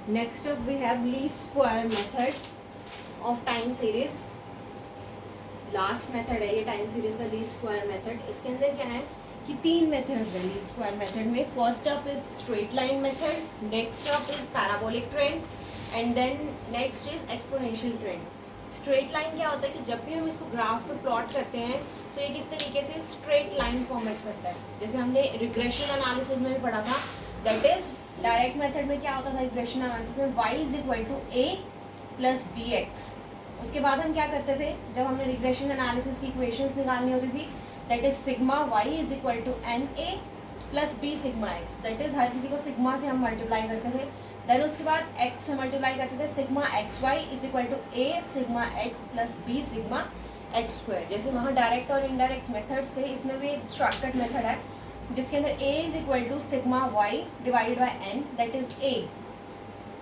Next up we have least square method of time series. Last method है ये time series का least square method. इसके अंदर क्या है कि तीन मेथड है लीस्ट स्क्वायर मेथड में। First up is straight line method, next up is parabolic trend and then next is exponential trend. Straight line क्या होता है कि जब भी हम इसको ग्राफ पे प्लॉट करते हैं तो ये किस तरीके से स्ट्रेट लाइन फॉर्मेट करता है। जैसे हमने रिग्रेशन एनालिसिस में भी पढ़ा था, दैट इज डायरेक्ट मेथड में क्या होता था रिग्रेशन एनालिसिस में, y is equal to a plus b x. उसके बाद हम क्या करते थे जब हमने रिग्रेशन एनालिसिस की इक्वेशंस निकालनी होती थी, that is sigma y is equal to n a plus b sigma x. That is हर किसी को सिग्मा से हम मल्टीप्लाई करते थे, देन उसके बाद x से मल्टीप्लाई करते थे, sigma x y is equal to a sigma x plus b sigma x square. जैसे वहाँ डायरेक्ट और इनडायरेक्ट मेथड्स थे, इसमें भी एक शॉर्टकट मेथड है जिसके अंदर a is equal to sigma y divided by n, that is a।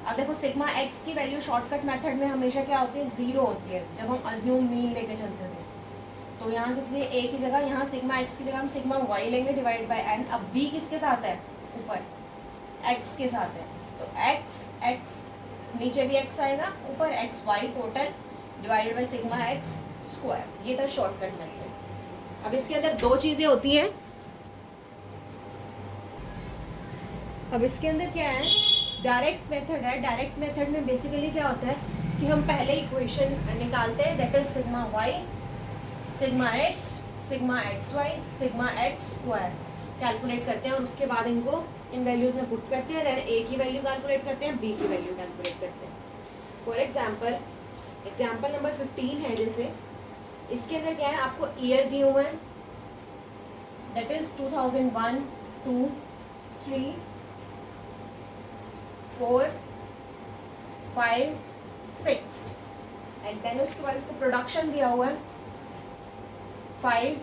अब देखो सिग्मा x की वैल्यू शॉर्टकट मेथड में हमेशा क्या होती है, जीरो होती है जब हम अज्यूम मीन लेके चलते थे। तो यहाँ किस लिए a की जगह, यहाँ सिग्मा x की जगह हम सिग्मा y लेंगे डिवाइड बाई n। अब b किसके साथ है, ऊपर x के साथ है, तो x नीचे भी x आएगा, ऊपर x y total divided by sigma x square. ये था शॉर्टकट मेथड। अब इसके अंदर दो चीजें होती हैं। अब इसके अंदर क्या है, डायरेक्ट मेथड है। डायरेक्ट मेथड में बेसिकली क्या होता है कि हम पहले इक्वेशन निकालते हैं, that is sigma y sigma x y sigma x square calculate करते हैं और उसके बाद इनको इन वैल्यूज में पुट करते हैं, देन ए की वैल्यू कैलकुलेट करते हैं, बी की वैल्यू कैलकुलेट करते हैं। फॉर एग्जाम्पल नंबर 15 है। जैसे इसके अंदर क्या है, आपको ईयर दिए हुए हैं, दैट इज 2001 2 3 4 5 6 एंड देन उसके बाद इसको प्रोडक्शन दिया हुआ है 5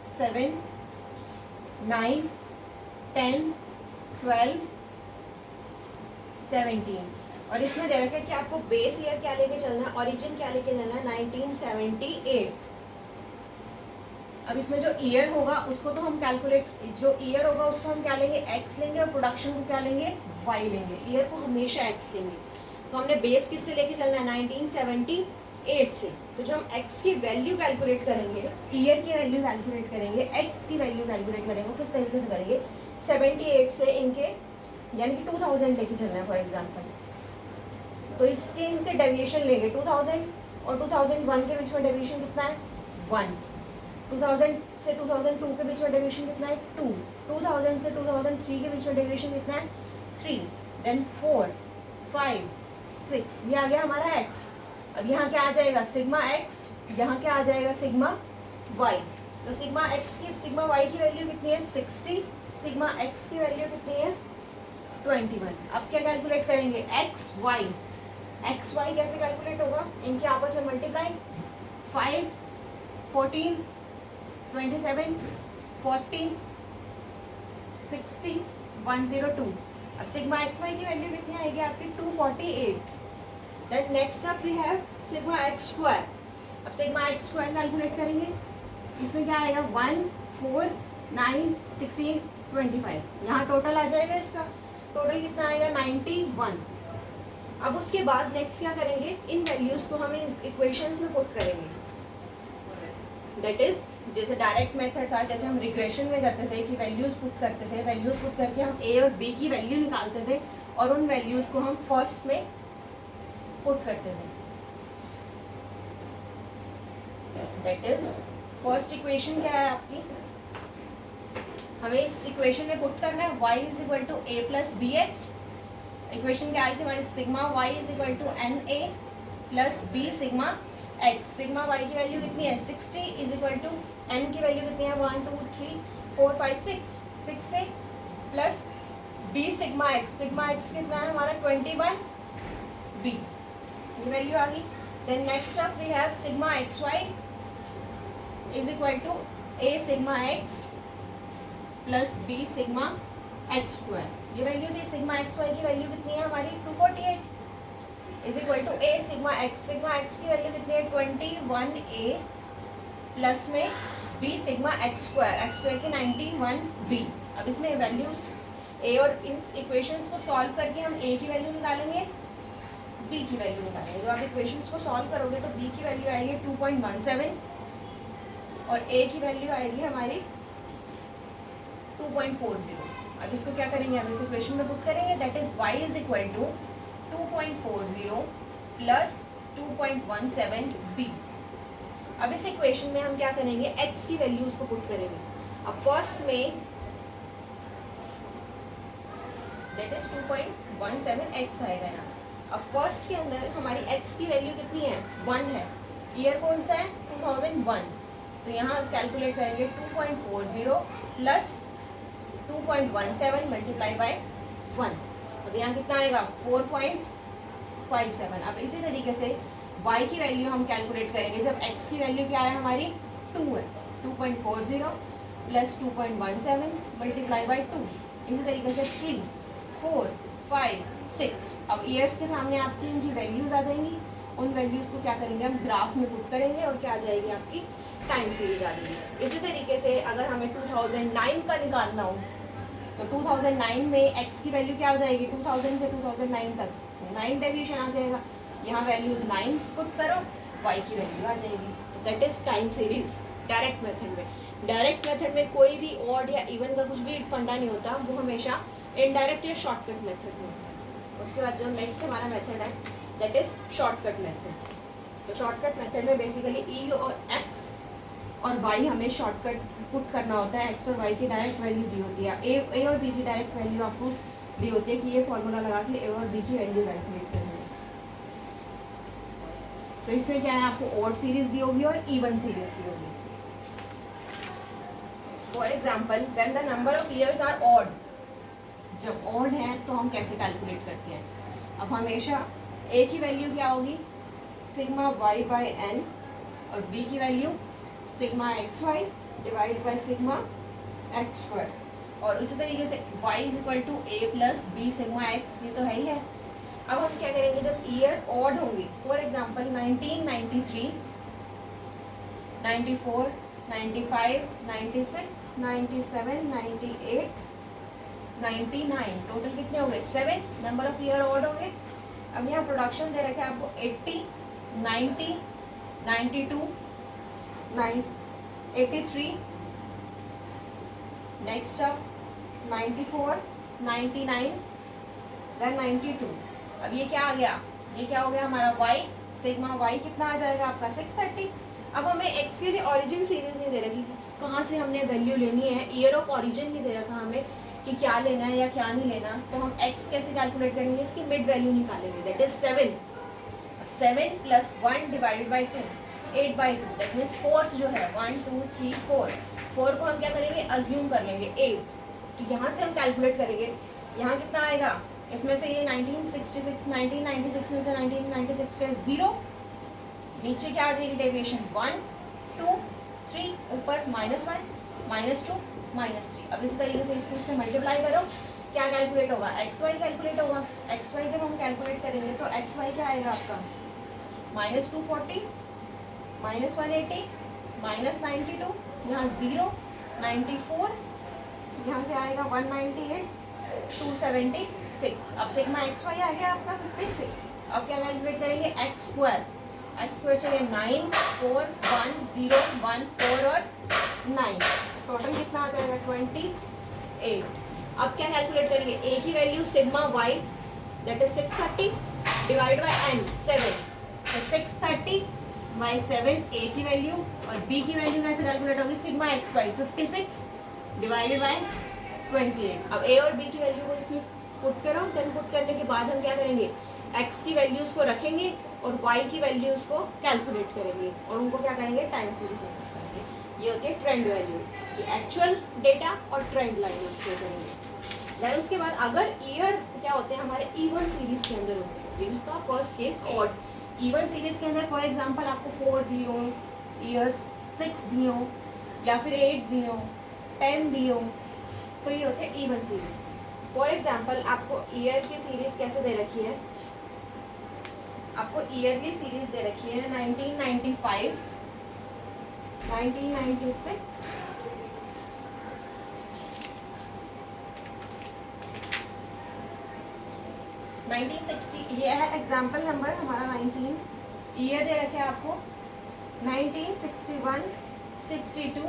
7 9 10 12 17 और इसमें दे रखा है कि आपको बेस ईयर क्या लेके चलना है, ओरिजिन क्या लेके चलना है, 1978। अब इसमें जो ईयर होगा उसको तो हम कैलकुलेट, जो ईयर होगा उसको हम क्या लेंगे, एक्स लेंगे, और प्रोडक्शन को क्या लेंगे, वाई लेंगे। ईयर को हमेशा एक्स लेंगे। तो हमने बेस किससे लेके चलना है, 1978 से। तो जो हम एक्स की वैल्यू कैलकुलेट करेंगे, ईयर की वैल्यू कैलकुलेट करेंगे, एक्स की वैल्यू कैलकुलेट करेंगे, वो किस तरीके से करेंगे, 78 से इनके यानी कि 2000 लेके चलना है फॉर एग्जाम्पल। तो इसके इनसे डेविएशन लेंगे 2000 और 2001 के बीच में डेविएशन कितना है, 1। 2000 से 2002 के बीच में डेविएशन कितना है, 2। 2000 से 2003 के बीच में डेविएशन कितना है, 3। देन 4 5 6, ये आ गया हमारा x। अब यहाँ क्या आ जाएगा, सिग्मा x, यहाँ क्या आ जाएगा, सिग्मा y। तो सिग्मा x की सिग्मा y की वैल्यू कितनी है, 60। सिग्मा x की वैल्यू कितनी है, 21। अब क्या कैलकुलेट करेंगे, x y कैसे कैलकुलेट होगा, इनके आपस में मल्टीप्लाई, 5 14 27 40 60 102। अब सिग्मा एक्स वाई की वैल्यू कितनी आएगी आपकी, 248। That next up we have sigma x square. अब सिग्मा एक्स स्क्वायर कैलकुलेट करेंगे, इसमें क्या आएगा, 1 4 9 16 25। यहाँ टोटल आ जाएगा, इसका टोटल कितना आएगा, 91। अब उसके बाद नेक्स्ट क्या करेंगे, इन वैल्यूज को हम इक्वेशंस में पुट करेंगे। दैट इज जैसे डायरेक्ट मेथड था, जैसे हम रिग्रेशन में करते थे कि वैल्यूज पुट करते थे, वैल्यूज पुट करके हम ए और बी की वैल्यू निकालते थे और उन वैल्यूज को हम फर्स्ट में पुट करते थे। दैट इज फर्स्ट इक्वेशन क्या है आपकी, हमें इस इक्वेशन में पुट करना है y is equal to a plus b x. Equation क्या आई थी हमारी, sigma y is equal to n a plus b sigma x। Sigma y की वैल्यू कितनी है, 60 इज इक्वल टू n की वैल्यू कितनी है, 1 2 3 4 5 6 से plus b sigma x। Sigma x कितना है हमारा, 21 b, ये वैल्यू आ गई। Then next up we have sigma x y is equal to a sigma x plus b sigma x square, ये वैल्यू थी। सिग्मा एक्स वाई की value कितनी है हमारी, 248 is equal to a sigma x। Sigma x की value कितनी है, 21a plus में b सिग्मा x स्क्वायर की 91b। अब इसमें वैल्यूज ए और इन इक्वेशंस को सॉल्व करके हम ए की वैल्यू निकालेंगे, बी की वैल्यू निकालेंगे। जब आप इक्वेशंस को सॉल्व करोगे तो बी की वैल्यू आएगी 2.17 और ए की वैल्यू आएगी हमारी 2.40। अब इसको क्या करेंगे, हम इस इक्वेशन में पुट करेंगे, that is y is equal to 2.40 plus 2.17 b। अब इस इक्वेशन में हम क्या करेंगे, x की वैल्यू उसको पुट करेंगे। अब फर्स्ट में दैट इज 2.17 x आएगा ना। अब फर्स्ट के अंदर हमारी x की वैल्यू कितनी है, 1 है। ईयर कौन सा है, 2001। तो यहाँ कैलकुलेट करेंगे 2.40 प्लस 2.17 मल्टीप्लाई बाय 1। अब यहाँ कितना आएगा, 4.57। अब इसी तरीके से y की वैल्यू हम कैलकुलेट करेंगे जब x की वैल्यू क्या है हमारी 2 है। 2.40 प्लस 2.17 मल्टीप्लाई बाय 2। इसी तरीके से 3, 4, 5, 6। अब ईयर्स के सामने आपकी इनकी वैल्यूज आ जाएंगी। उन वैल्यूज को क्या करेंगे, हम ग्राफ में पुट करेंगे और क्या आ जाएगी, आपकी टाइम सीरीज आ जाएगी। इसी तरीके से अगर हमें 2009 का निकालना हो तो 2009 में x की वैल्यू क्या हो जाएगी, 2000 से 2009 तक 9 डेविएशन आ जाएगा। यहाँ वैल्यूज 9 पुट करो, y की वैल्यू आ जाएगी। तो that is time series direct method में। डायरेक्ट मेथड में कोई भी ऑड या इवन का कुछ भी फंडा नहीं होता, वो हमेशा इनडायरेक्ट या शॉर्टकट मेथड में होता है। उसके बाद जो नेक्स्ट हमारा मेथड है दैट इज शॉर्टकट मेथड। तो शॉर्टकट मेथड में बेसिकली ई और एक्स और वाई हमें शॉर्टकट पुट करना होता है। एक्स और वाई की डायरेक्ट वैल्यू दी होती है, ए और बी की डायरेक्ट वैल्यू आपको दी होती है कि ये फॉर्मूला लगा के ए और बी की वैल्यू कैलकुलेट करनी है। तो इसमें क्या है, आपको ऑड सीरीज दी होगी और इवन सीरीज दी होगी। For example when the number of years are odd, जब ऑड है तो हम कैसे कैलकुलेट करते हैं। अब हमेशा ए की वैल्यू क्या होगी, सिग्मा वाई बाई एन, और बी की value sigma x y divide by sigma x square. और इसी तरीके से y is equal to a plus b sigma x, ये तो है ही है। अब हम क्या करेंगे, जब ईयर ऑड होंगे, फॉर एग्जांपल 1993, 94, 95, 96, 97, 98, 99, टोटल कितने हो गए, 7 नंबर ऑफ ईयर ऑड हो गए। अब यहाँ प्रोडक्शन दे रखा है आपको 80, 90, 92, 83, नेक्स्ट अब 94, 99, देन 92। अब ये क्या आ गया, ये क्या हो गया हमारा y, सिग्मा y कितना आ जाएगा आपका 630। अब हमें x के लिए ऑरिजिन सीरीज नहीं दे रखी, कहाँ से हमने वैल्यू लेनी है, ईयर ऑफ ऑरिजिन नहीं दे रखा हमें कि क्या लेना है या क्या नहीं लेना। तो हम x कैसे कैलकुलेट करेंगे, इसकी मिड वैल्यू निकालेंगे, that is 7। 7 plus 1 divided by 2, 8/2, that means fourth जो है 1 2 3 4। 4 को हम क्या करेंगे, अज्यूम कर लेंगे a। तो यहाँ से हम कैलकुलेट करेंगे, यहाँ कितना आएगा, इसमें से ये 1966 1996 में से 1996 का 0, नीचे क्या आ जाएगी डेविएशन 1 2 3, ऊपर -1 -2 -3। अब इसी तरीके से इसको इससे मल्टीप्लाई करो, क्या कैलकुलेट होगा, एक्स वाई कैलकुलेट होगा। एक्स वाई जब हम कैलकुलेट करेंगे तो एक्स वाई क्या आएगा आपका, -240, -180, -92, यहाँ 0, 94, यहाँ क्या आएगा 198, 276। अब सिग्मा एक्स वाई आ गया आपका 56। अब क्या कैलकुलेट करेंगे, एक्स स्क्वायर। एक्स स्क्वायर चाहिए 9, 4, 1, 0, 1, 4 और 9, टोटल कितना आ जाएगा 28। अब क्या कैलकुलेट करेंगे, ए की value sigma y that is 630 divide by n 7। तो 630 बाई 7 ए की वैल्यू, और बी की वैल्यू कैसे कैलकुलेट होगी, sigma x y 56 divided by 28। अब ए और बी की वैल्यू को इसमें पुट करो, देन पुट करने के बाद हम क्या करेंगे, एक्स की वैल्यूज को रखेंगे और वाई की वैल्यूज को कैलकुलेट करेंगे और उनको क्या करेंगे, टाइम सीरीज में करेंगे। ये होती है ट्रेंड वैल्यू, कि एक्चुअल डेटा और ट्रेंड लाइन उसको करेंगे। देन उसके बाद अगर ईयर क्या होते हैं हमारे इवन सीरीज के अंदर होते हैं, इसका first case odd. Even series के अंदर फॉर एग्जांपल आपको 4 दिए हो, ईयर्स 6 दिए हो, या फिर 8 दिए हो, 10 दिए हो, तो ये होते हैं इवन सीरीज। फॉर एग्जांपल आपको ईयर की सीरीज कैसे दे रखी है, आपको ईयरली सीरीज दे रखी है 1995, 1996, 1960 ये है एग्जाम्पल नंबर हमारा 19। ईयर दे रखे आपको 1961, 62,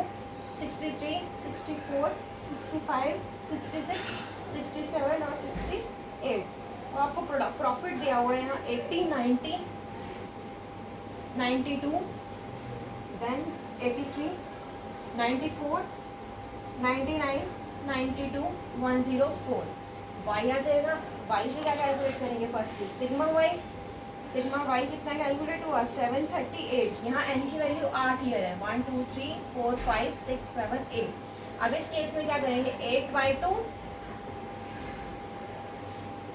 63, 64, 65, 66, 67 और 68। और आपको प्रॉफिट दिया हुआ है यहाँ 80, 90, 92, देन 83, 94, 99, 92, 104। वाई आ जाएगा। वाई से क्या कैलकुलेट करेंगे? Firstly sigma y. Sigma y कितना कैलकुलेट हुआ? 738। यहाँ एन की वैल्यू 8 ईयर है, 1 2 3 4 5 6 7 8। अब इस केस में क्या करेंगे? 8/2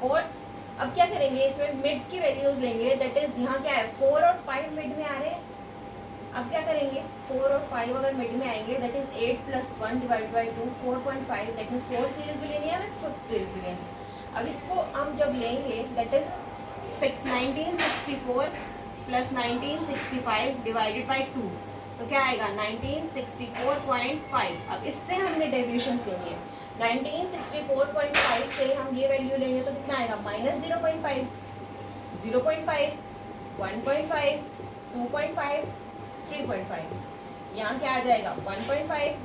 फोर्थ। अब क्या करेंगे? इसमें मिड की वैल्यूज लेंगे, दैट इज यहाँ क्या है? 4 और 5 मिड में आ रहे हैं। अब क्या करेंगे? 4 और 5 अगर मिड में आएंगे, that is 8 + 1 / 2 4.5। That means 4th series भी लेनी है, हमें 5th सीरीज भी लेनी है। अब इसको हम जब लेंगे, दैट इज 1964 + 1965 / 2, तो क्या आएगा? 1964.5। अब इससे हमने डेविएशंस लेनी है। 1964.5 से हम ये वैल्यू लेंगे तो कितना आएगा? -0.5, 0.5, 1.5, 2.5, 3.5। यहाँ क्या आ जाएगा? 1.5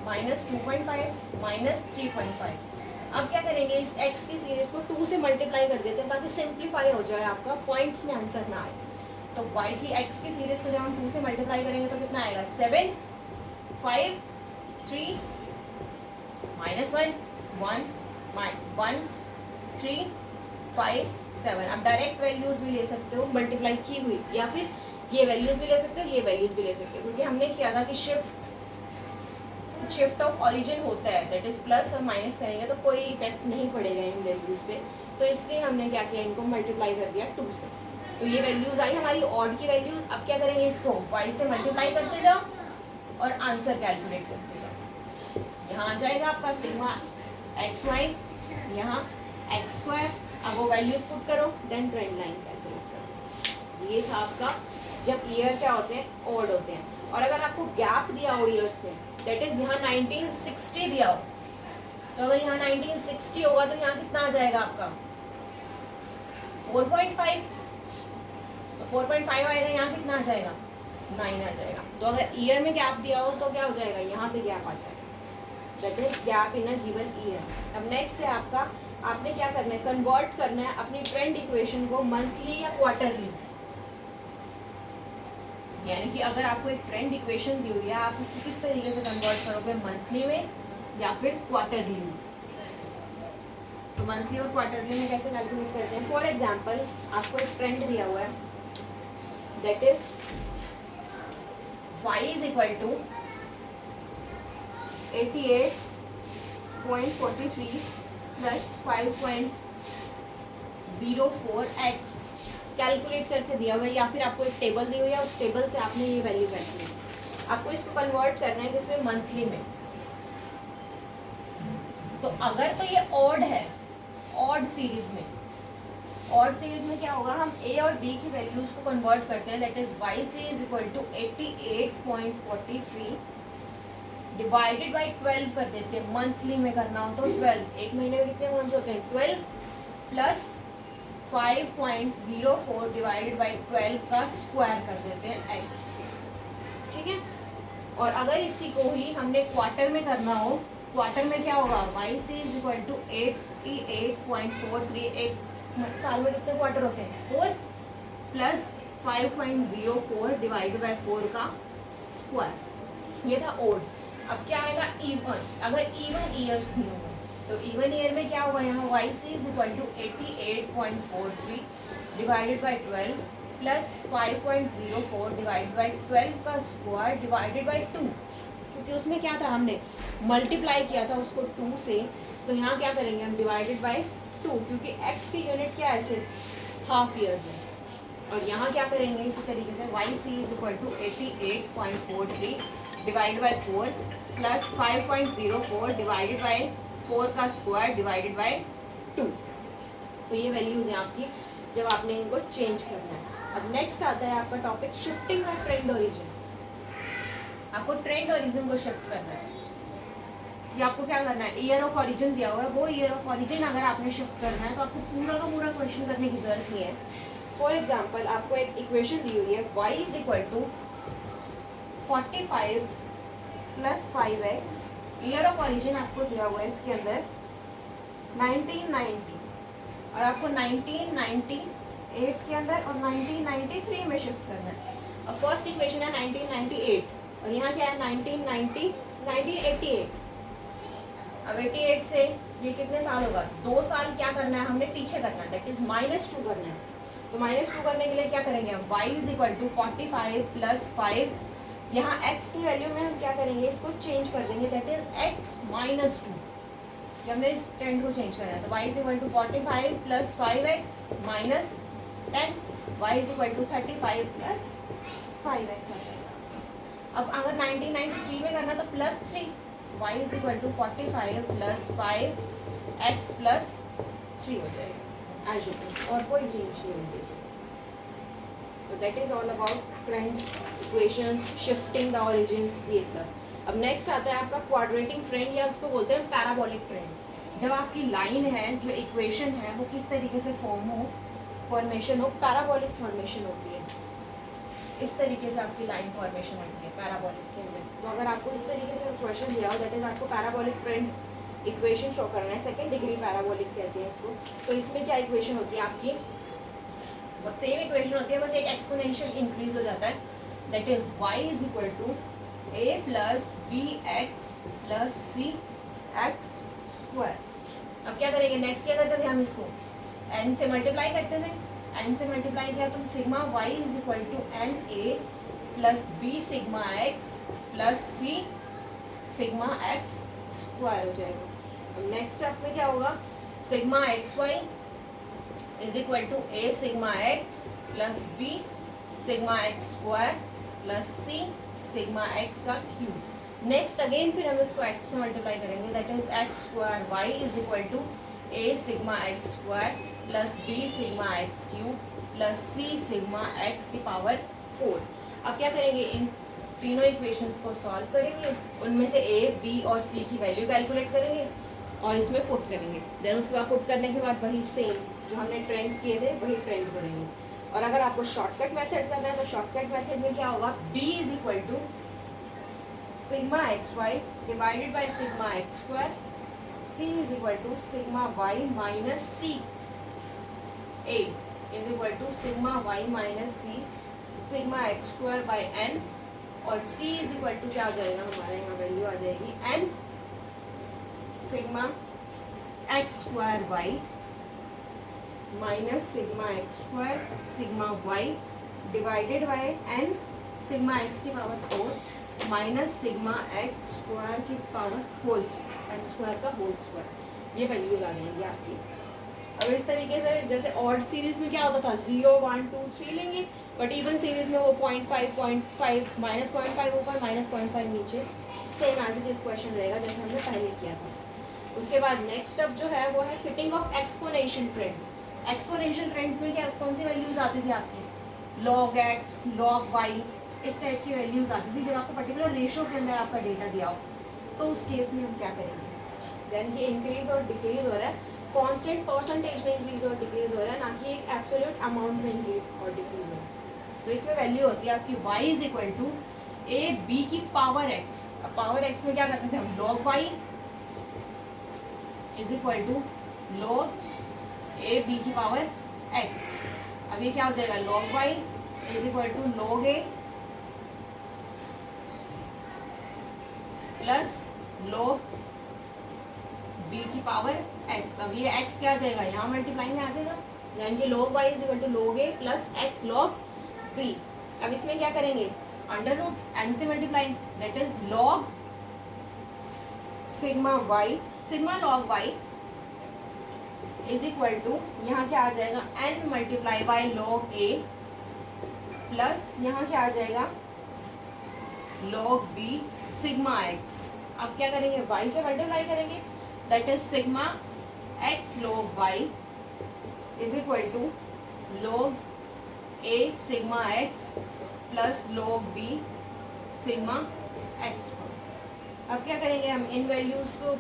माइनस 2.5 -3.5। अब क्या करेंगे? इस x की सीरीज को 2 से मल्टीप्लाई कर देते हैं ताकि सिंप्लीफाई हो जाए, आपका पॉइंट्स में आंसर ना आए। तो y की x की सीरीज को जब हम 2 से मल्टीप्लाई करेंगे तो कितना आएगा? 7, 5, 3, -1, 1, 1, 3, 5, 7। अब डायरेक्ट वैल्यूज भी ले सकते हो मल्टीप्लाई की हुई, या फिर ये वैल्यूज भी ले सकते हो, ये वैल्यूज भी ले सकते हो, क्योंकि हमने किया था कि शिफ्ट ऑफ ओरिजिन होता है, दैट इज प्लस और माइनस करेंगे तो कोई इफेक्ट नहीं पड़ेगा इन वैल्यूज पे। तो इसलिए हमने क्या किया? इनको मल्टीप्लाई कर दिया 2 से। तो ये वैल्यूज आई हमारी ऑड की वैल्यूज। अब क्या करेंगे? इसको y से मल्टीप्लाई करते जाओ और आंसर कैलकुलेट करते जाओ। यहाँ आ जाएगा आपका सिग्मा xy, यहाँ x²। अब वो वैल्यूज पुट करो, देन ट्रेंड लाइन कैलकुलेट करो। ये था आपका जब ईयर क्या होते हैं? ऑड होते हैं। और अगर आपको गैप दिया हो ईयर्स में, दैट इज यहाँ 1960 दिया हो, तो अगर यहाँ 1960 होगा तो यहाँ कितना आ जाएगा आपका? 4.5। तो 4.5 आएगा, यहाँ कितना आ जाएगा? 9 आ जाएगा। तो अगर ईयर में गैप दिया हो तो क्या हो जाएगा? यहाँ पे गैप आ जाएगा, that is gap in a given year. अब नेक्स्ट है आपका, आपने क्या करना है? कन्वर्ट करना है अपनी ट्रेंड इक्वेशन को मंथली या क्वार्टरली। यानी कि अगर आपको एक ट्रेंड इक्वेशन दी हुई है, आप उसको किस तरीके से कन्वर्ट करोगे? मंथली में या फिर क्वार्टरली में। तो मंथली और क्वार्टरली में कैसे कैलकुलेट करते हैं? फॉर एग्जांपल आपको एक ट्रेंड दिया हुआ है, that is y = 88.43 + 5.04x calculate करके दिया हुआ है, या फिर आपको एक टेबल दी हुई है, उस टेबल से आपने ये वैल्यू कैलकुलेट। आपको इसको कन्वर्ट करना है किसमें? मंथली में। तो अगर तो ये ऑड है, ऑड सीरीज में, ऑड सीरीज में क्या होगा? हम a और b की वैल्यूज को कन्वर्ट करते हैं, that is y = 88.43 divided by 12 कर देते हैं। मंथली में करना हो तो 12, एक महीने में कितने मंथ्स होते हैं? 12 प्लस 5.04 डिवाइडेड बाई 12 का स्क्वायर कर देते हैं x। ठीक है। और अगर इसी को ही हमने क्वार्टर में करना हो, क्वार्टर में क्या होगा? y = 88.43। एक साल में कितने क्वार्टर होते हैं? 4 प्लस 5.04 डिवाइडेड बाई 4 का स्क्वायर। ये था ओड। अब क्या आएगा? इवन। अगर इवन ईयर्स दिए होंगे तो इवन ईयर में क्या होगा? यहाँ y = 88.43 divided by 12 plus 5.04 divided by 12 का स्क्वायर डिवाइडेड बाई 2, क्योंकि उसमें क्या था? हमने मल्टीप्लाई किया था उसको 2 से, तो यहाँ क्या करेंगे हम? डिवाइडेड बाई 2, क्योंकि x की यूनिट क्या है? सिर्फ हाफ ईयर्स है। और यहाँ क्या करेंगे? इसी तरीके से y = 88.43 divided by 4 plus 5.04 divided by 4 का स्क्वायर डिवाइडेड बाई 2। तो ये वैल्यूज हैं आपकी जब आपने इनको चेंज करना है। अब नेक्स्ट आता है आपका topic shifting of trend origin. आपको ट्रेंड ओरिजिन को शिफ्ट करना है। कि आपको क्या करना है, ईयर ऑफ ऑरिजिन दिया हुआ है, वो ईयर ऑफ ऑरिजिन अगर आपने शिफ्ट करना है तो आपको पूरा का पूरा क्वेश्चन करने की जरूरत नहीं है। फॉर एग्जाम्पल आपको एक इक्वेशन दी हुई है y is equal to 45 plus 5x, year of origin आपको दिया हुआ है इसके अंदर 1990 और आपको 1998 के अंदर और 1993 में शिफ्ट करना है। अब फर्स्ट इक्वेशन है 1998 और यहाँ क्या है 1988। अब 88 से ये कितने साल होगा, 2 साल क्या करना है हमने पीछे करना है, दैट इज -2 करना है। तो -2 करने के लिए क्या करेंगे हम, y is equal to 45 plus 5, यहाँ x की वैल्यू में हम क्या करेंगे, इसको चेंज कर देंगे, दैट इज x माइनस 2। हमने इस ट्रेंड को चेंज करना है तो y is equal to 45 plus 5x minus 10, y is equal to 35 plus 5x आ जाएगा। अब अगर 1993 में करना तो plus 3, y is equal to 45 plus 5x plus 3 हो जाएगा एज इट इज, और कोई चेंज नहीं होगी। तो that is all about trend equations, shifting the origins, ये सब। अब नेक्स्ट आता है आपका क्वाड्रेटिक ट्रेंड, या उसको बोलते हैं पैराबोलिक ट्रेंड। जब आपकी लाइन है, जो इक्वेशन है, वो किस तरीके से फॉर्मेशन हो, पैराबोलिक फॉर्मेशन होती है। इस तरीके से आपकी लाइन फॉर्मेशन होती है पैराबोलिक के अंदर। तो अगर आपको इस तरीके से क्वेश्चन दिया हो, दैट इज आपको पैराबोलिक ट्रेंड इक्वेशन शो करना है, सेकेंड डिग्री पैराबोलिक कहते हैं इसको। तो इसमें क्या इक्वेशन होती है आपकी, सेम इक्वेशन होती है, बस एक एक्सपोनेंशियल इंक्रीज हो जाता है, that is y is equal to a plus b x plus c x square. अब क्या करेंगे, नेक्स्ट क्या करते थे हम, इसको n से मल्टीप्लाई करते थे, n से मल्टीप्लाई किया तो sigma y is equal to n a plus b sigma x plus c sigma x square हो जाएगा। अब नेक्स्ट स्टेप में क्या होगा, sigma x y is equal to a sigma x plus b sigma x square plus c sigma x का cube. Next again फिर हम इसको x से मल्टीप्लाई करेंगे, that is x square y is equal to a sigma x square plus b sigma x cube plus c sigma x की power 4। अब क्या करेंगे, इन तीनों इक्वेशंस को सॉल्व करेंगे, उनमें से a, b और c की वैल्यू कैलकुलेट करेंगे और इसमें पुट करेंगे। देन उसके बाद पुट करने के बाद वही सेम जो हमने ट्रेंड्स किए थे वही ट्रेंड करेंगे। और अगर आपको शॉर्टकट मेथड करना है तो शॉर्टकट मेथड में क्या होगा, b is equal to sigma x y divided by sigma x square, c is equal to sigma y minus c, a is equal to sigma y minus c sigma x square by n, और c is equal to क्या आ जाएगा, हमारे यहाँ value आ जाएगी n sigma x square y minus sigma x square sigma y divided by n sigma x की power 4 minus sigma x square की पावर होल एक्स स्क्वायर का होल स्क्वायर। ये वैल्यूज आ जाएंगी आपकी। अब इस तरीके से जैसे ऑड सीरीज में क्या होता था, 0 1 2 3 लेंगे, बट इवन सीरीज में वो 0.5 माइनस 0.5 ऊपर माइनस 0.5 नीचे, same as it is question रहेगा जैसे हमने पहले किया था। उसके बाद नेक्स्ट अब जो है वो है fitting of exponential trends. Exponential trends में क्या कौन सी वैल्यूज आती थी आपकी, log x log y, इस टाइप की वैल्यूज आती थी जब आपको पर्टिकुलर रेशो के अंदर आपका डेटा दिया हो। तो उस केस में हम क्या करेंगे, देन कि इंक्रीज और डिक्रीज हो रहा है, कांस्टेंट परसेंटेज में इंक्रीज और डिक्रीज हो रहा है, ना कि एक एब्सोल्यूट अमाउंट में इंक्रीज और डिक्रीज हो रहा है। तो इसमें वैल्यू होती है आपकी y is equal to a b की पावर x। अब पावर x में क्या करते थे हम, log y is equal to log a b की पावर x। अब ये क्या हो जाएगा, log y is equal to log a plus log b की पावर x। अब ये x क्या आ जाएगा, यहाँ मल्टीप्लाई में आ जाएगा, यानी कि log y is equal to log a plus x log b। अब इसमें क्या करेंगे, अंडर रूट n से multiply, that is log sigma log y is equal to यहाँ क्या आ जाएगा, n multiply by log a plus यहाँ क्या आ जाएगा log b सिग्मा x। अब क्या करेंगे, y से मल्टीप्लाई करेंगे, that is sigma x log y is equal to log a sigma x plus log b sigma x। अब क्या करेंगे हम, इन वैल्यूज को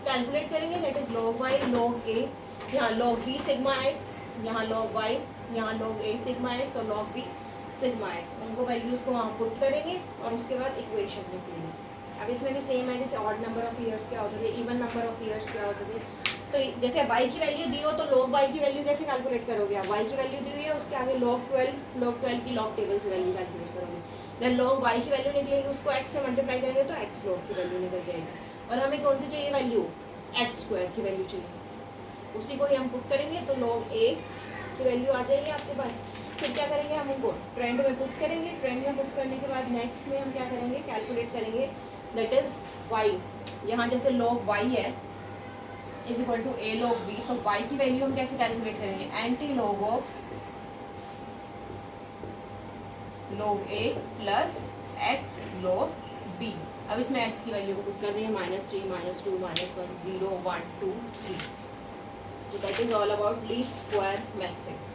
कैलकुलेट करेंगे, that is log y log a, यहाँ log b सिग्मा x, यहाँ log y, यहाँ log a सिग्मा x और log b सिग्मा x, उनको वैल्यूज को वहाँ पुट करेंगे और उसके बाद इक्वेशन निकलेगी। अब इसमें भी सेम है, जैसे ऑड नंबर ऑफ ईयर्स क्या होते थे, इवन नंबर ऑफ ईयर्स क्या होते थे। तो जैसे y की वैल्यू दी हो तो log y की वैल्यू कैसे कैलकुलेट करोगे आप, y की वैल्यू दी हुई है उसके आगे log 12 की log टेबल से वैल्यू कैलकुलेट करोगे, देन log y की वैल्यू निकलेगी, उसको x से मल्टीप्लाई करेंगे तो x log की वैल्यू निकल जाएगी। और हमें कौन सी चाहिए वैल्यू, x स्क्वायर की वैल्यू चाहिए, उसी को ही हम पुट करेंगे तो log a की वैल्यू आ जाएगी आपके पास। फिर क्या करेंगे हम उनको ट्रेंड में पुट करेंगे, ट्रेंड में पुट करने के बाद नेक्स्ट में हम क्या करेंगे, कैलकुलेट करेंगे, दैट इज y, यहाँ जैसे log y है is equal to a log b, तो y की वैल्यू हम कैसे कैलकुलेट करेंगे, anti log of log a plus x log b। अब इसमें x की वैल्यू को पुट कर देंगे, -3 -2 -1 0 1 2 3। तो that is all about least square method.